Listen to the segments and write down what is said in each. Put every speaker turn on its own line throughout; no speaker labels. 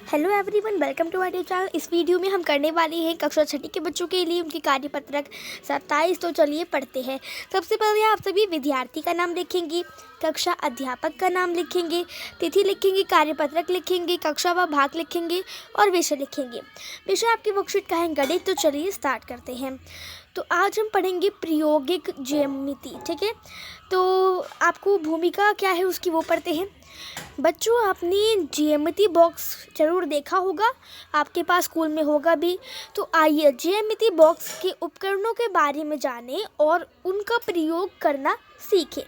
Hello everyone, welcome to our channel. इस video में हम करने वाले हैं कक्षा छठी के बच्चों के लिए उनकी कार्यपत्रक 27। तो चलिए पढ़ते हैं। सबसे पहले आप सभी विद्यार्थी का नाम लिखेंगे, कक्षा अध्यापक का नाम लिखेंगे, तिथि लिखेंगे, कार्यपत्रक लिखेंगे, कक्षा व भाग लिखेंगे और विषय लिखेंगे। विषय आपकी वर्कशीट का है गणित। तो चलिए स्टार्ट करते हैं। तो आज हम पढ़ेंगे प्रायोगिक ज्यामिति। ठीक है, तो आपको भूमिका क्या है उसकी वो पढ़ते हैं। बच्चों, आपने ज्यामिति बॉक्स ज़रूर देखा होगा, आपके पास स्कूल में होगा भी। तो आइए ज्यामिति बॉक्स के उपकरणों के बारे में जानें और उनका प्रयोग करना सीखें।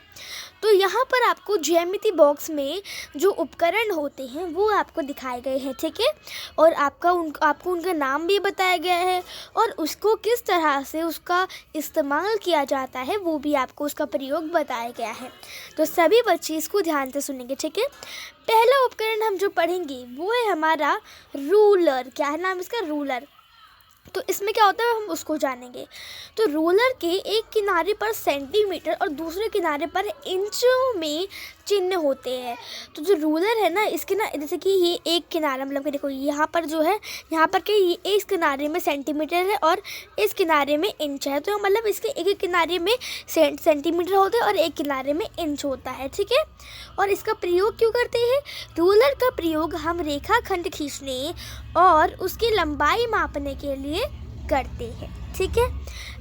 तो यहाँ पर आपको ज्यामिति बॉक्स में जो उपकरण होते हैं वो आपको दिखाए गए हैं। ठीक है, और आपको उनका नाम भी बताया गया है और उसको किस तरह से उसका इस्तेमाल किया जाता है वो भी आपको उसका प्रयोग बताया गया है। तो सभी बच्चे इसको ध्यान से सुनेंगे। ठीक है, पहला उपकरण हम जो पढ़ेंगे वो है हमारा रूलर। क्या है नाम इसका? रूलर। तो इसमें क्या होता है हम उसको जानेंगे। तो रूलर के एक किनारे पर सेंटीमीटर और दूसरे किनारे पर इंचों में चिन्ह होते हैं। तो जो रूलर है ना, इसके ना जैसे कि ये एक किनारा, मतलब कि देखो यहाँ पर जो है, यहाँ पर के ये इस किनारे में सेंटीमीटर है और इस किनारे में इंच है। तो मतलब इसके एक एक किनारे में सेंटीमीटर होते हैं और एक किनारे में इंच होता है। ठीक है, और इसका प्रयोग क्यों करते हैं? रूलर का प्रयोग हम रेखाखंड खींचने और उसकी लंबाई मापने के लिए करते हैं। ठीक है,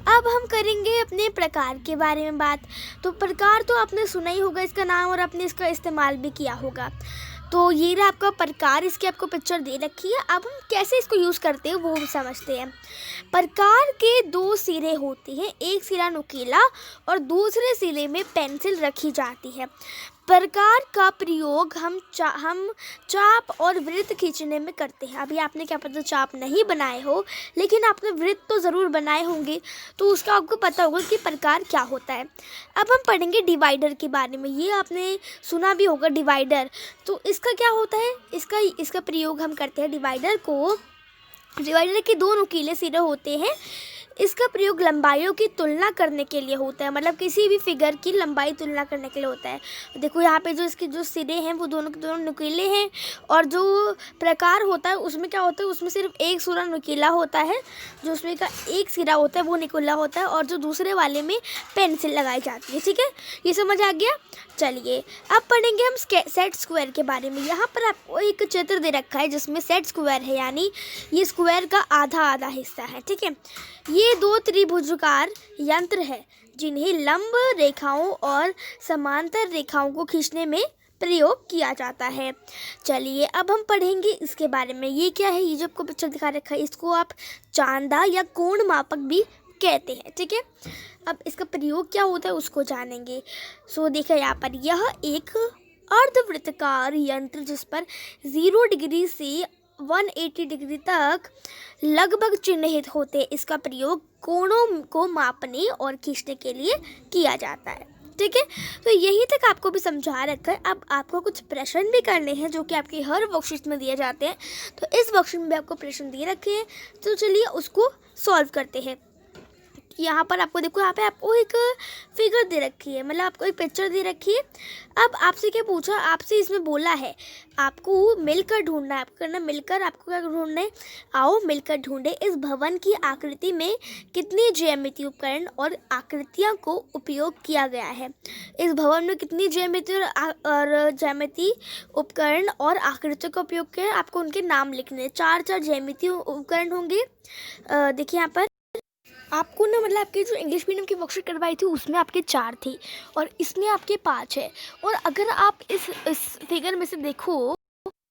अब हम करेंगे अपने प्रकार के बारे में बात। तो प्रकार तो आपने सुना ही होगा इसका नाम और आपने इसका इस्तेमाल भी किया होगा। तो ये रहा आपका प्रकार, इसकी आपको पिक्चर दे रखी है। अब हम कैसे इसको यूज़ करते हैं वो समझते हैं। प्रकार के दो सिरे होते हैं, एक सिरा नुकीला और दूसरे सिरे में पेंसिल रखी जाती है। प्रकार का प्रयोग हम चाप और वृत्त खींचने में करते हैं। अभी आपने क्या पता चाप नहीं बनाए हो, लेकिन आपने वृत्त तो ज़रूर बनाए होंगे, तो उसका आपको पता होगा कि प्रकार क्या होता है। अब हम पढ़ेंगे डिवाइडर के बारे में। ये आपने सुना भी होगा डिवाइडर। तो इसका क्या होता है? इसका प्रयोग हम करते हैं डिवाइडर के दो नुकीले सिरे होते हैं। इसका प्रयोग लंबाइयों की तुलना करने के लिए होता है, मतलब किसी भी फिगर की लंबाई तुलना करने के लिए होता है। देखो यहाँ पे जो इसके जो सिरे हैं वो दोनों के दोनों नुकीले हैं, और जो प्रकार होता है उसमें क्या होता है, उसमें सिर्फ एक सिरा नुकीला होता है, जो उसमें का एक सिरा होता है वो नुकीला होता है, और जो दूसरे वाले में पेंसिल लगाई जाती है। ठीक है, ये समझ आ गया। चलिए अब पढ़ेंगे हम सेट स्क्वायर के बारे में। यहाँ पर आपको एक चित्र दे रखा है जिसमें सेट स्क्वायर है, यानी ये स्क्वायर का आधा आधा हिस्सा है। ठीक है, ये दो त्रिभुजाकार यंत्र है जिन्हें लंब रेखाओं और समांतर रेखाओं को खींचने में प्रयोग किया जाता है। चलिए अब हम पढ़ेंगे इसके बारे में। ये क्या है? ये जो आपको पिक्चर दिखा रखा है इसको आप चांदा या कोण मापक भी कहते हैं। ठीक है, अब इसका प्रयोग क्या होता है उसको जानेंगे। सो देखिए यहाँ पर यह एक अर्धवृत्ताकार यंत्र जिस पर 0 डिग्री से 180 डिग्री तक लगभग चिन्हित होते हैं। इसका प्रयोग कोणों को मापने और खींचने के लिए किया जाता है। ठीक है, तो यही तक आपको भी समझा रखा है। अब आपको कुछ प्रश्न भी करने हैं जो कि आपकी हर वर्कशीट में दिए जाते हैं। तो इस वर्कशीट में भी आपको प्रश्न दिए रखे हैं, तो चलिए उसको सॉल्व करते हैं। यहाँ पर आपको देखो, यहाँ पे आपको एक फिगर दे रखी है, मतलब आपको एक पिक्चर दे रखी है। अब आपसे क्या पूछा? आपसे इसमें बोला है आपको मिलकर ढूंढना है। आपको करना मिलकर, आपको क्या ढूंढना है? आओ मिलकर ढूंढे इस भवन की आकृति में कितनी ज्यामितीय उपकरण और आकृतियों को उपयोग किया गया है। इस भवन में कितनी ज्यामिति और ज्यामितीय उपकरण और आकृतियों का उपयोग किया है। आपको उनके नाम लिखने हैं। 4 ज्यामितीय उपकरण होंगे। देखिए यहाँ पर आपको ना, मतलब आपके जो इंग्लिश मीडियम की वर्कशीट करवाई थी उसमें आपके 4 थी और इसमें आपके 5 है। और अगर आप इस फिगर में से देखो,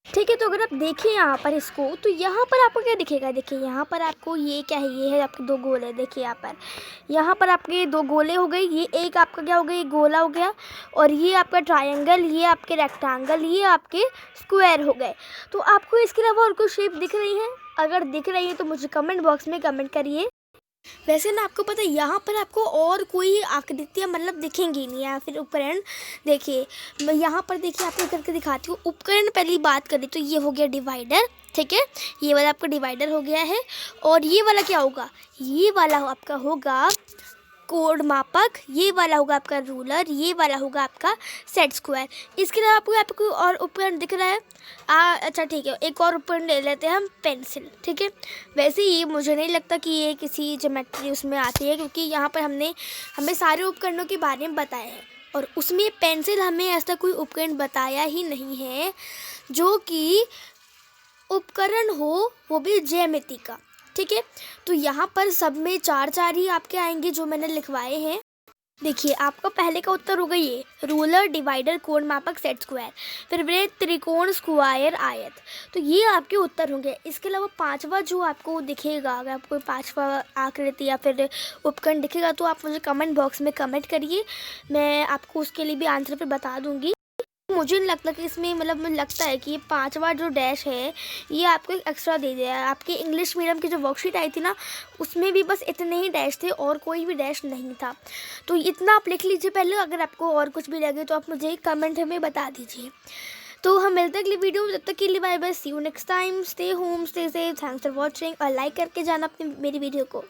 ठीक है, तो अगर आप देखिए यहाँ पर इसको, तो यहाँ पर आपको क्या दिखेगा? देखिए यहाँ पर आपको ये क्या है? ये है आपके 2 गोले। देखिए यहाँ पर आपके 2 गोले हो गए। ये एक आपका क्या हो गया? ये गोला हो गया, और ये आपका ट्रायंगल, ये आपके रेक्टेंगल, ये आपके स्क्वायर हो गए। तो आपको इसके अलावा और कोई शेप दिख रही है? अगर दिख रही है तो मुझे कमेंट बॉक्स में कमेंट करिए। वैसे ना आपको पता है यहाँ पर आपको और कोई आकृतियाँ मतलब दिखेंगी नहीं, या फिर उपकरण। देखिए मैं यहाँ पर, देखिए आपको करके दिखाती हूँ। उपकरण पहली बात करें तो ये हो गया डिवाइडर। ठीक है, ये वाला आपका डिवाइडर हो गया है। और ये वाला क्या होगा? ये वाला आपका होगा कोण मापक, ये वाला होगा आपका रूलर, ये वाला होगा आपका सेट स्क्वायर। इसके अलावा आपको यहाँ पे कोई और उपकरण दिख रहा है? अच्छा ठीक है, एक और उपकरण ले लेते हैं हम, पेंसिल। ठीक है, वैसे ये मुझे नहीं लगता कि ये किसी ज्योमेट्री उसमें आती है, क्योंकि यहाँ पर हमें सारे उपकरणों के बारे में बताया है और उसमें पेंसिल हमें ऐसा कोई उपकरण बताया ही नहीं है जो कि उपकरण हो, वो भी ज्यामिति का। ठीक है, तो यहाँ पर सब में 4 ही आपके आएंगे जो मैंने लिखवाए हैं। देखिए, आपका पहले का उत्तर होगा ये, रूलर, डिवाइडर, कोण मापक, सेट स्क्वायर, फिर वृत्त, त्रिकोण, स्क्वायर, आयत। तो ये आपके उत्तर होंगे। इसके अलावा 5वां जो आपको दिखेगा, अगर आपको 5वां आकृति या फिर उपकरण दिखेगा तो आप मुझे कमेंट बॉक्स में कमेंट करिए, मैं आपको उसके लिए भी आंसर पे बता दूंगी। मुझे नहीं लगता कि इसमें, मतलब मुझे लगता है कि ये 5वां जो डैश है ये आपको एक एक्स्ट्रा दे दिया है। आपके इंग्लिश मीडियम की जो वर्कशीट आई थी ना, उसमें भी बस इतने ही डैश थे और कोई भी डैश नहीं था। तो इतना आप लिख लीजिए पहले, अगर आपको और कुछ भी लगे तो आप मुझे कमेंट में बता दीजिए। तो हम मिलते हैं अगली वीडियो में, जब तक के लिए bye bye, see you next time, stay home, stay safe, thanks for watching, और लाइक करके जाना अपनी मेरी वीडियो को।